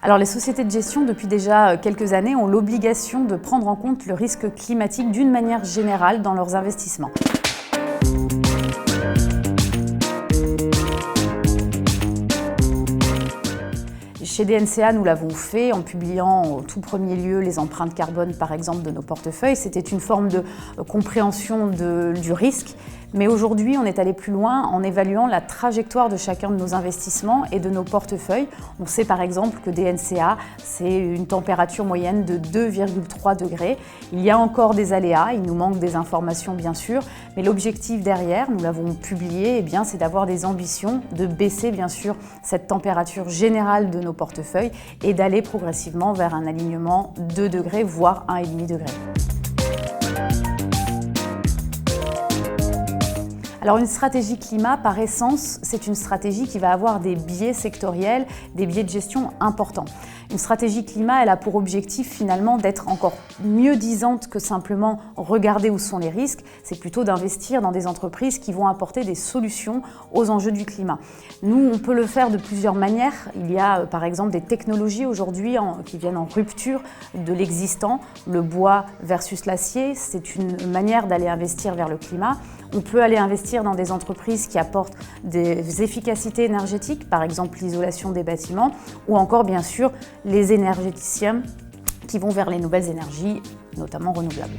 Alors les sociétés de gestion, depuis déjà quelques années, ont l'obligation de prendre en compte le risque climatique d'une manière générale dans leurs investissements. Chez DNCA, nous l'avons fait en publiant au tout premier lieu les empreintes carbone, par exemple, de nos portefeuilles. C'était une forme de compréhension du risque. Mais aujourd'hui, on est allé plus loin en évaluant la trajectoire de chacun de nos investissements et de nos portefeuilles. On sait par exemple que DNCA, c'est une température moyenne de 2,3 degrés. Il y a encore des aléas, il nous manque des informations bien sûr, mais l'objectif derrière, nous l'avons publié, c'est d'avoir des ambitions, de baisser bien sûr cette température générale de nos portefeuilles et d'aller progressivement vers un alignement 2 degrés, voire 1,5 degré. Alors une stratégie climat, par essence, c'est une stratégie qui va avoir des biais sectoriels, des biais de gestion importants. Une stratégie climat, elle a pour objectif finalement d'être encore mieux disante que simplement regarder où sont les risques. C'est plutôt d'investir dans des entreprises qui vont apporter des solutions aux enjeux du climat. Nous, on peut le faire de plusieurs manières. Il y a par exemple des technologies aujourd'hui qui viennent en rupture de l'existant. Le bois versus l'acier, c'est une manière d'aller investir vers le climat. On peut aller investir dans des entreprises qui apportent des efficacités énergétiques, par exemple l'isolation des bâtiments, ou encore bien sûr les énergéticiens qui vont vers les nouvelles énergies, notamment renouvelables.